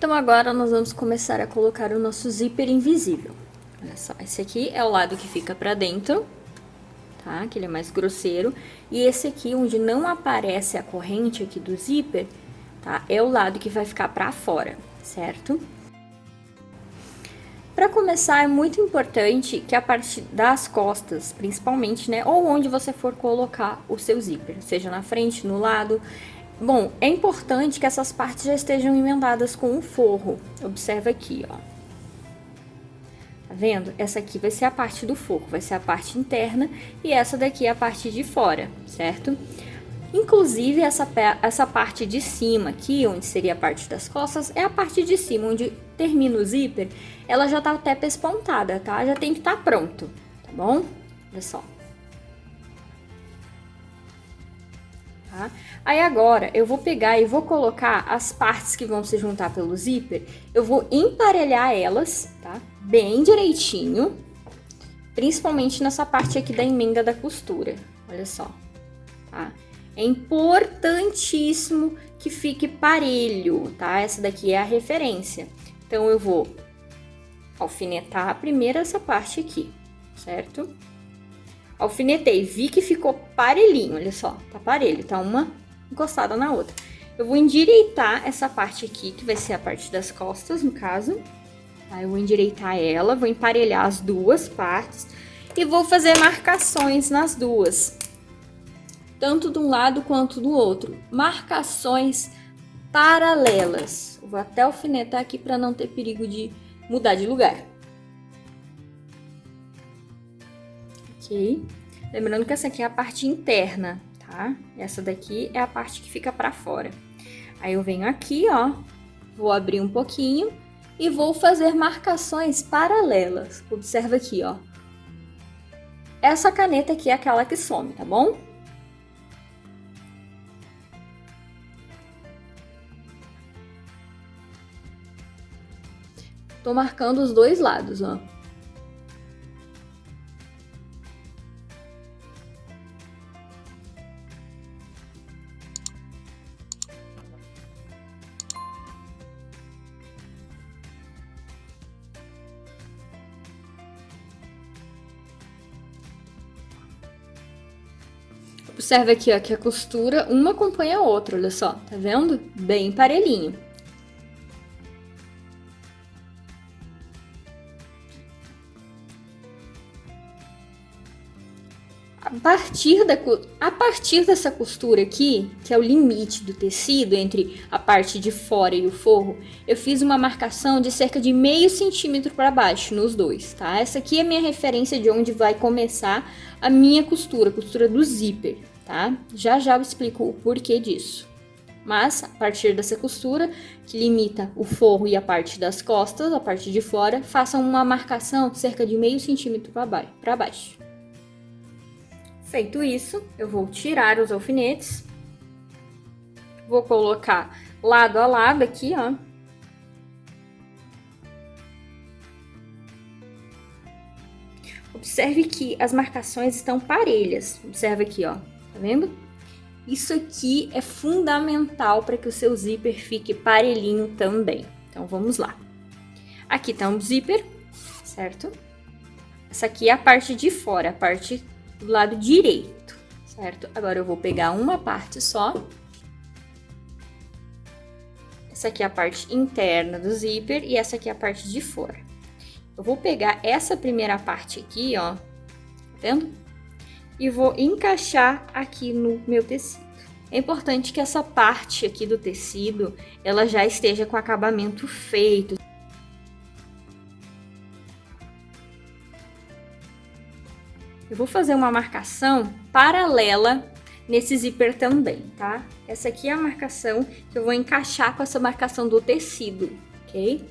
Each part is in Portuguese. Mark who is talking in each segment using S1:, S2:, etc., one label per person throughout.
S1: Então agora nós vamos começar a colocar o nosso zíper invisível. Olha só, esse aqui é o lado que fica pra dentro, tá? Que ele é mais grosseiro. E esse aqui, onde não aparece a corrente aqui do zíper, tá? É o lado que vai ficar pra fora, certo? Para começar, é muito importante que a parte das costas, principalmente, né? Ou onde você for colocar o seu zíper, seja na frente, no lado. Bom, é importante que essas partes já estejam emendadas com o forro. Observa aqui, ó. Tá vendo? Essa aqui vai ser a parte do forro, vai ser a parte interna, e essa daqui é a parte de fora, certo? Inclusive, essa parte de cima aqui, onde seria a parte das costas, é a parte de cima, onde termina o zíper, ela já tá até pespontada, tá? Já tem que estar pronto, tá bom? Olha só. Tá? Aí agora, eu vou pegar e vou colocar as partes que vão se juntar pelo zíper, eu vou emparelhar elas, tá? Bem direitinho, principalmente nessa parte aqui da emenda da costura, olha só, tá? É importantíssimo que fique parelho, tá? Essa daqui é a referência. Então, eu vou alfinetar primeiro essa parte aqui, certo? Alfinetei, vi que ficou parelhinho, olha só, tá parelho, tá uma encostada na outra. Eu vou endireitar essa parte aqui, que vai ser a parte das costas, no caso. Tá? Eu vou endireitar ela, vou emparelhar as duas partes e vou fazer marcações nas duas. Tanto de um lado quanto do outro. Marcações paralelas. Eu vou até alfinetar aqui para não ter perigo de mudar de lugar. Ok? Lembrando que essa aqui é a parte interna, tá? Essa daqui é a parte que fica para fora. Aí eu venho aqui, ó, vou abrir um pouquinho e vou fazer marcações paralelas. Observa aqui, ó. Essa caneta aqui é aquela que some, tá bom? Tô marcando os dois lados, ó. Observa aqui, ó, que a costura uma acompanha a outra, olha só, tá vendo? Bem parelhinho. A partir dessa costura aqui, que é o limite do tecido entre a parte de fora e o forro, eu fiz uma marcação de cerca de meio centímetro para baixo nos dois, tá? Essa aqui é a minha referência de onde vai começar a minha costura, a costura do zíper, tá? Já eu explico o porquê disso. Mas, a partir dessa costura, que limita o forro e a parte das costas, a parte de fora, façam uma marcação cerca de meio centímetro para baixo. Feito isso, eu vou tirar os alfinetes, vou colocar lado a lado aqui, ó. Observe que as marcações estão parelhas, observe aqui, ó, tá vendo? Isso aqui é fundamental para que o seu zíper fique parelhinho também. Então, vamos lá. Aqui tá um zíper, certo? Essa aqui é a parte de fora, a parte do lado direito, certo? Agora eu vou pegar uma parte só. Essa aqui é a parte interna do zíper e essa aqui é a parte de fora. Eu vou pegar essa primeira parte aqui, ó, tá vendo? E vou encaixar aqui no meu tecido. É importante que essa parte aqui do tecido, ela já esteja com o acabamento feito. Eu vou fazer uma marcação paralela nesse zíper também, tá? Essa aqui é a marcação que eu vou encaixar com essa marcação do tecido, ok?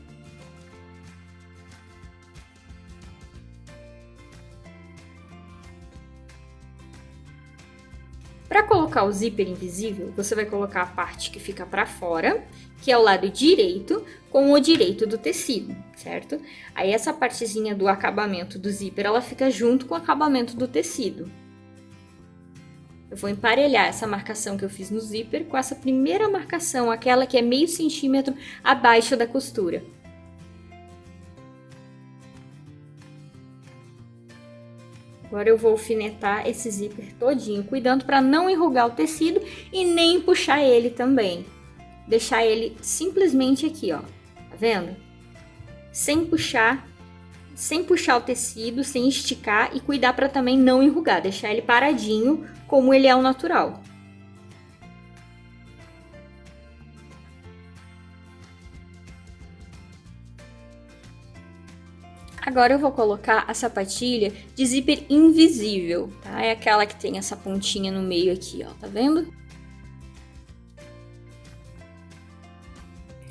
S1: Para colocar o zíper invisível, você vai colocar a parte que fica para fora, que é o lado direito, com o direito do tecido, certo? Aí essa partezinha do acabamento do zíper, ela fica junto com o acabamento do tecido. Eu vou emparelhar essa marcação que eu fiz no zíper com essa primeira marcação, aquela que é meio centímetro abaixo da costura. Agora eu vou alfinetar esse zíper todinho, cuidando para não enrugar o tecido e nem puxar ele também. Deixar ele simplesmente aqui, ó, tá vendo? Sem puxar o tecido, sem esticar e cuidar para também não enrugar, deixar ele paradinho como ele é o natural. Agora eu vou colocar a sapatilha de zíper invisível, tá? É aquela que tem essa pontinha no meio aqui, ó, tá vendo?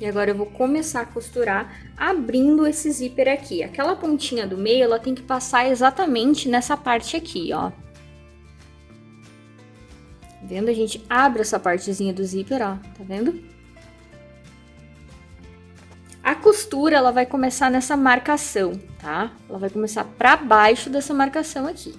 S1: E agora eu vou começar a costurar abrindo esse zíper aqui. Aquela pontinha do meio, ela tem que passar exatamente nessa parte aqui, ó. Tá vendo? A gente abre essa partezinha do zíper, ó, tá vendo? A costura, ela vai começar nessa marcação, tá? Ela vai começar pra baixo dessa marcação aqui.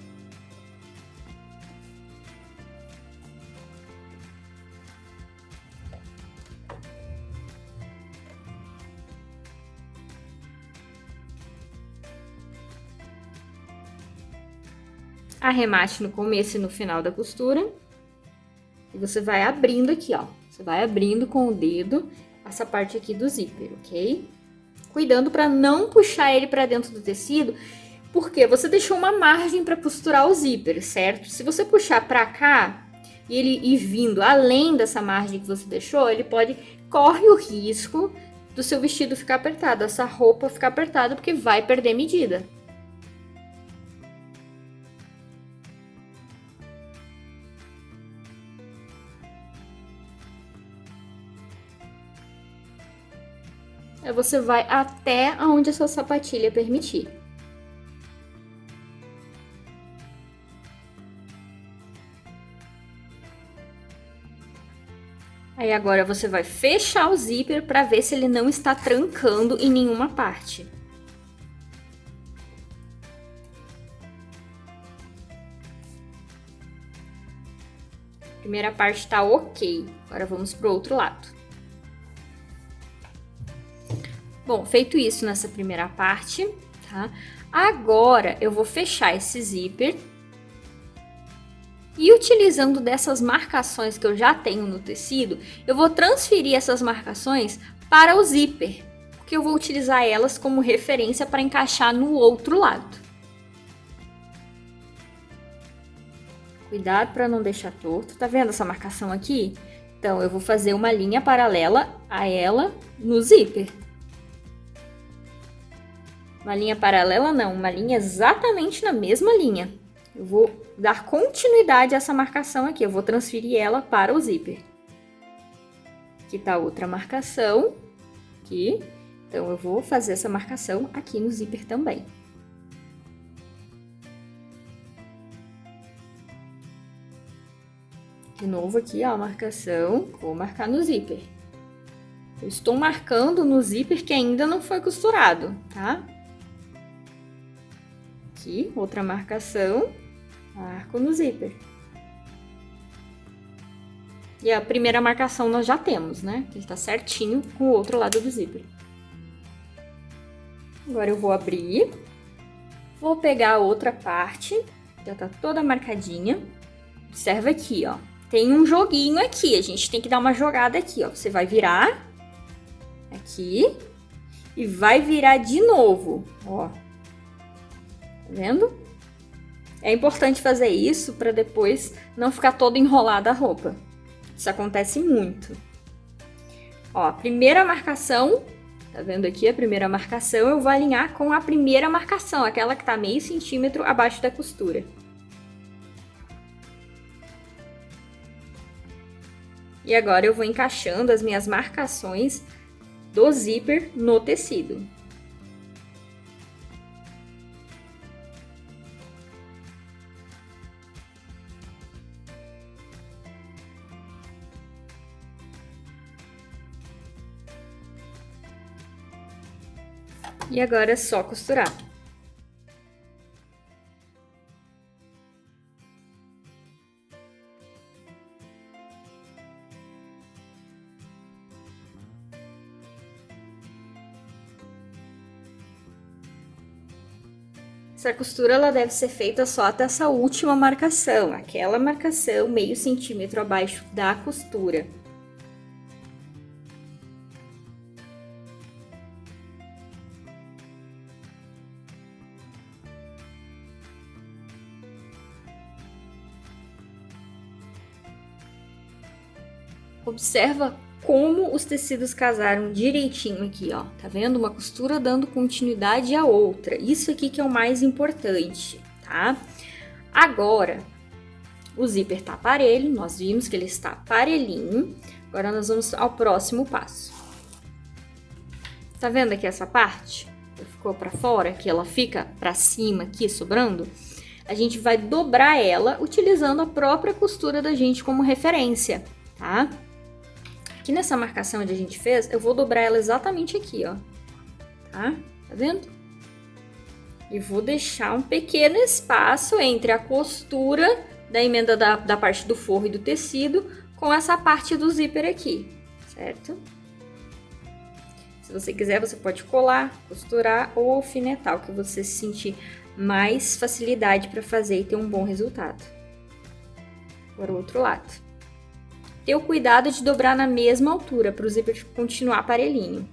S1: Arremate no começo e no final da costura. E você vai abrindo aqui, ó. Você vai abrindo com o dedo essa parte aqui do zíper, ok? Cuidando para não puxar ele para dentro do tecido, porque você deixou uma margem para costurar o zíper, certo? Se você puxar para cá e ele ir vindo além dessa margem que você deixou, ele corre o risco do seu vestido ficar apertado, essa roupa ficar apertada, porque vai perder medida. Aí você vai até onde a sua sapatilha permitir. Aí agora você vai fechar o zíper para ver se ele não está trancando em nenhuma parte. Primeira parte tá ok. Agora vamos pro outro lado. Bom, feito isso nessa primeira parte, tá? Agora eu vou fechar esse zíper. E utilizando dessas marcações que eu já tenho no tecido, eu vou transferir essas marcações para o zíper, porque eu vou utilizar elas como referência para encaixar no outro lado. Cuidado para não deixar torto. Tá vendo essa marcação aqui? Então, eu vou fazer uma linha paralela a ela no zíper. Uma linha paralela não, uma linha exatamente na mesma linha. Eu vou dar continuidade a essa marcação aqui, eu vou transferir ela para o zíper. Aqui tá outra marcação, aqui. Então, eu vou fazer essa marcação aqui no zíper também. De novo aqui, ó, a marcação, vou marcar no zíper. Eu estou marcando no zíper que ainda não foi costurado, tá? Aqui, outra marcação, marco no zíper. E a primeira marcação nós já temos, né? Ele tá certinho com o outro lado do zíper. Agora eu vou abrir. Vou pegar a outra parte, já tá toda marcadinha. Observa aqui, ó. Tem um joguinho aqui, a gente tem que dar uma jogada aqui, ó. Você vai virar aqui e vai virar de novo, ó. Tá vendo? É importante fazer isso para depois não ficar toda enrolada a roupa. Isso acontece muito. Ó, a primeira marcação, tá vendo aqui a primeira marcação? Eu vou alinhar com a primeira marcação, aquela que tá meio centímetro abaixo da costura. E agora eu vou encaixando as minhas marcações do zíper no tecido. E agora é só costurar. Essa costura ela deve ser feita só até essa última marcação, aquela marcação meio centímetro abaixo da costura. Observa como os tecidos casaram direitinho aqui, ó. Tá vendo? Uma costura dando continuidade à outra. Isso aqui que é o mais importante, tá? Agora, o zíper tá parelho, nós vimos que ele está parelhinho. Agora nós vamos ao próximo passo. Tá vendo aqui essa parte? Ficou pra fora, que ela fica pra cima aqui, sobrando? A gente vai dobrar ela utilizando a própria costura da gente como referência, tá? Aqui nessa marcação onde a gente fez, eu vou dobrar ela exatamente aqui, ó. Tá? Tá vendo? E vou deixar um pequeno espaço entre a costura da emenda da parte do forro e do tecido com essa parte do zíper aqui, certo? Se você quiser, você pode colar, costurar ou alfinetar, o que você sentir mais facilidade para fazer e ter um bom resultado. Agora o outro lado. Ter o cuidado de dobrar na mesma altura para o zíper continuar parelhinho.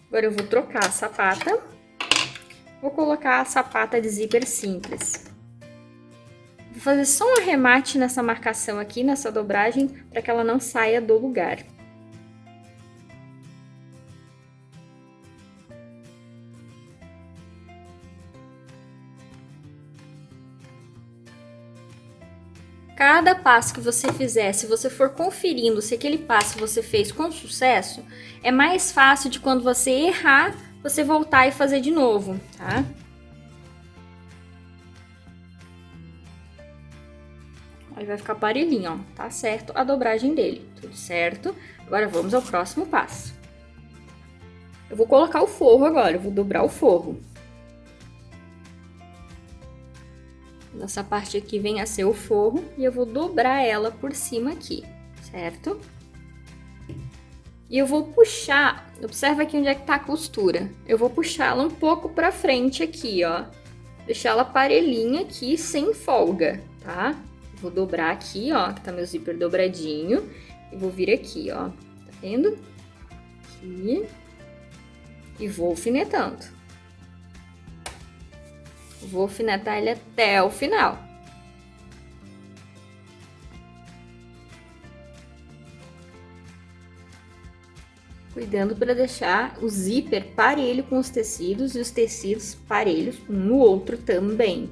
S1: Agora eu vou trocar a sapata. Vou colocar a sapata de zíper simples. Vou fazer só um arremate nessa marcação aqui, nessa dobragem, para que ela não saia do lugar. Cada passo que você fizer, se você for conferindo se aquele passo você fez com sucesso, é mais fácil de quando você errar, você voltar e fazer de novo, tá? Aí vai ficar parelhinho, ó, tá certo a dobragem dele, tudo certo? Agora vamos ao próximo passo. Eu vou colocar o forro agora, eu vou dobrar o forro. Essa parte aqui vem a ser o forro e eu vou dobrar ela por cima aqui, certo? E eu vou puxar, observa aqui onde é que tá a costura. Eu vou puxar ela um pouco pra frente aqui, ó. Deixar ela parelhinha aqui, sem folga, tá? Vou dobrar aqui, ó, que tá meu zíper dobradinho. E vou vir aqui, ó, tá vendo? Aqui. E vou alfinetando. Vou alfinetar ele até o final. Cuidando para deixar o zíper parelho com os tecidos e os tecidos parelhos um no outro também.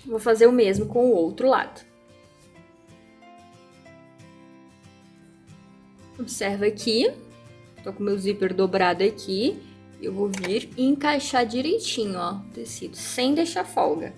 S1: Vou fazer o mesmo com o outro lado. Observa aqui. Tô com meu zíper dobrado aqui, eu vou vir e encaixar direitinho, ó, o tecido, sem deixar folga.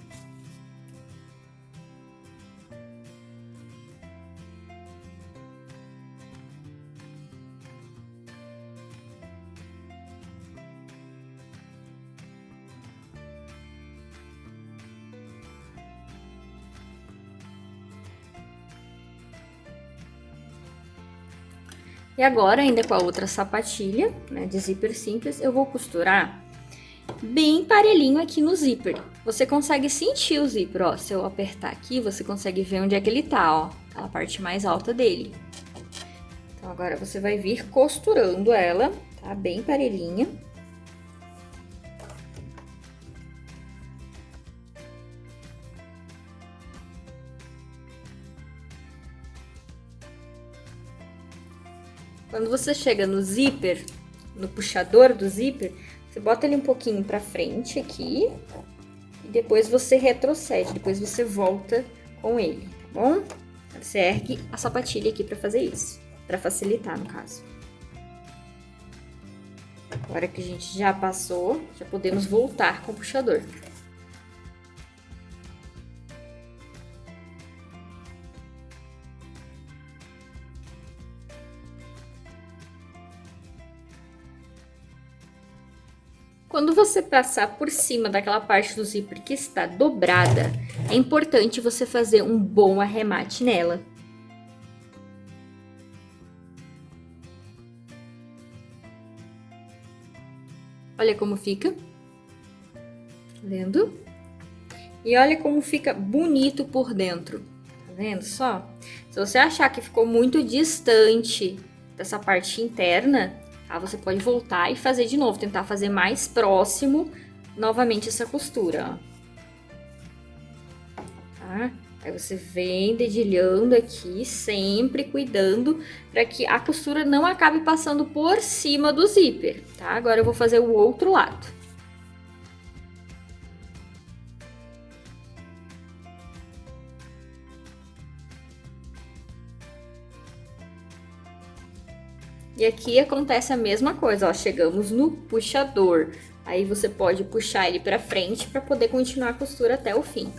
S1: E agora, ainda com a outra sapatilha, né, de zíper simples, eu vou costurar bem parelhinho aqui no zíper. Você consegue sentir o zíper, ó. Se eu apertar aqui, você consegue ver onde é que ele tá, ó. Aquela parte mais alta dele. Então, agora você vai vir costurando ela, tá? Bem parelhinha. Quando você chega no zíper, no puxador do zíper, você bota ele um pouquinho pra frente aqui e depois você retrocede, depois você volta com ele, tá bom? Você ergue a sapatilha aqui pra fazer isso, pra facilitar no caso. Agora que a gente já passou, já podemos voltar com o puxador. Quando você passar por cima daquela parte do zíper que está dobrada, é importante você fazer um bom arremate nela. Olha como fica. Tá vendo? E olha como fica bonito por dentro. Tá vendo só? Se você achar que ficou muito distante dessa parte interna, tá? Você pode voltar e fazer de novo, tentar fazer mais próximo novamente essa costura, ó. Tá? Aí você vem dedilhando aqui, sempre cuidando para que a costura não acabe passando por cima do zíper, tá? Agora eu vou fazer o outro lado. E aqui acontece a mesma coisa, ó, chegamos no puxador. Aí você pode puxar ele para frente para poder continuar a costura até o fim.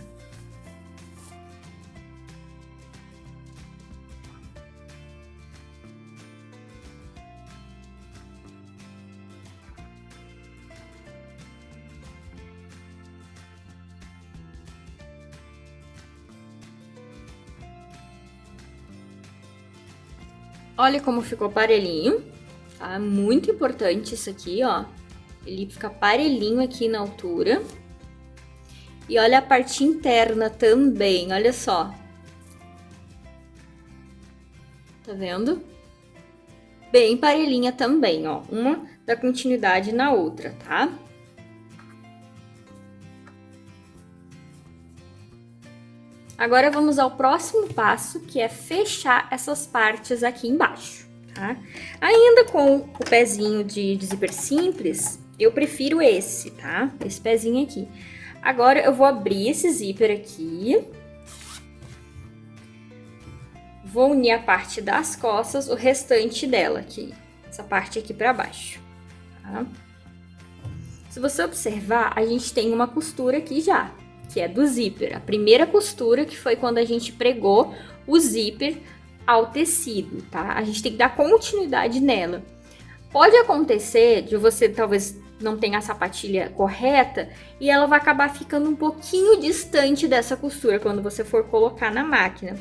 S1: Olha como ficou parelhinho, tá? Muito importante isso aqui, ó. Ele fica parelhinho aqui na altura. E olha a parte interna também, olha só. Tá vendo? Bem parelhinha também, ó. Uma dá continuidade na outra, tá? Agora vamos ao próximo passo, que é fechar essas partes aqui embaixo, tá? Ainda com o pezinho de zíper simples, eu prefiro esse, tá? Esse pezinho aqui. Agora eu vou abrir esse zíper aqui. Vou unir a parte das costas, o restante dela aqui, essa parte aqui pra baixo, tá? Se você observar, a gente tem uma costura aqui já, que é do zíper. A primeira costura que foi quando a gente pregou o zíper ao tecido, tá? A gente tem que dar continuidade nela. Pode acontecer de você talvez não tenha a sapatilha correta e ela vai acabar ficando um pouquinho distante dessa costura quando você for colocar na máquina.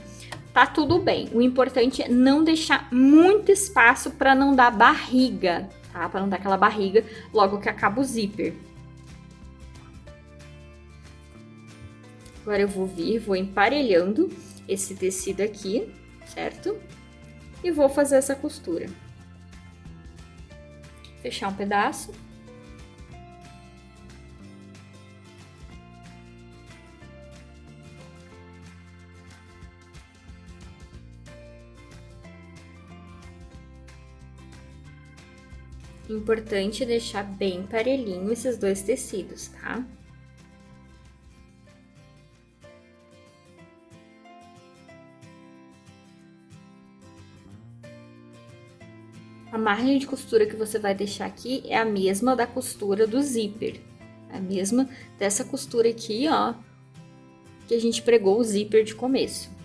S1: Tá tudo bem. O importante é não deixar muito espaço para não dar barriga, tá? Para não dar aquela barriga logo que acaba o zíper. Agora eu vou vir, vou emparelhando esse tecido aqui, certo? E vou fazer essa costura. Fechar um pedaço. Importante deixar bem parelhinho esses dois tecidos, tá? A margem de costura que você vai deixar aqui é a mesma da costura do zíper. É a mesma dessa costura aqui, ó, que a gente pregou o zíper de começo.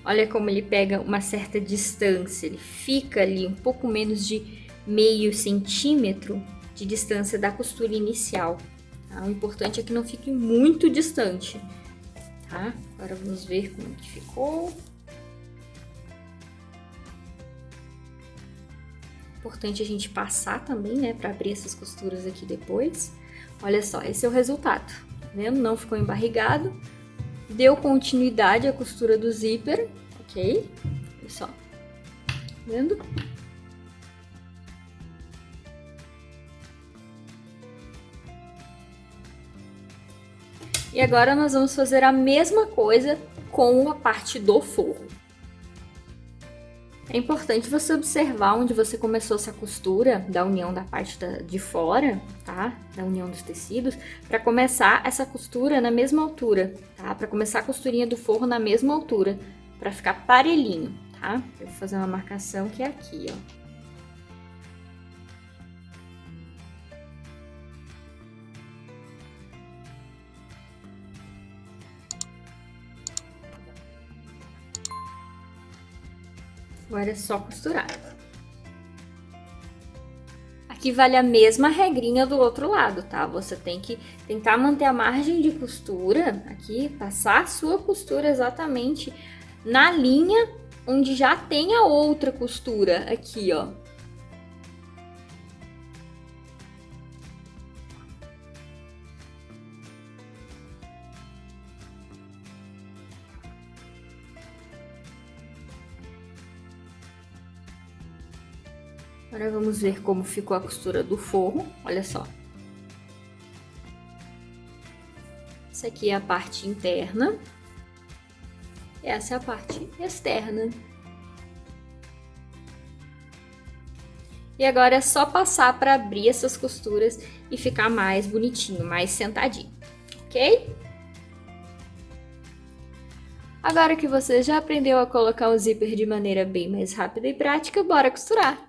S1: Olha como ele pega uma certa distância, ele fica ali um pouco menos de meio centímetro de distância da costura inicial. Tá? O importante é que não fique muito distante, tá? Agora vamos ver como que ficou. Importante a gente passar também, né, para abrir essas costuras aqui depois. Olha só, esse é o resultado, tá vendo? Não ficou embarrigado. Deu continuidade à costura do zíper, ok? Olha só, tá vendo? E agora nós vamos fazer a mesma coisa com a parte do forro. É importante você observar onde você começou essa costura da união da parte de fora, tá? Da união dos tecidos, para começar essa costura na mesma altura, tá? Para começar a costurinha do forro na mesma altura, para ficar parelhinho, tá? Eu vou fazer uma marcação que é aqui, ó. Agora é só costurar. Aqui vale a mesma regrinha do outro lado, tá? Você tem que tentar manter a margem de costura aqui, passar a sua costura exatamente na linha onde já tem a outra costura aqui, ó. Agora vamos ver como ficou a costura do forro, olha só. Essa aqui é a parte interna. Essa é a parte externa. E agora é só passar para abrir essas costuras e ficar mais bonitinho, mais sentadinho, ok? Agora que você já aprendeu a colocar o zíper de maneira bem mais rápida e prática, bora costurar!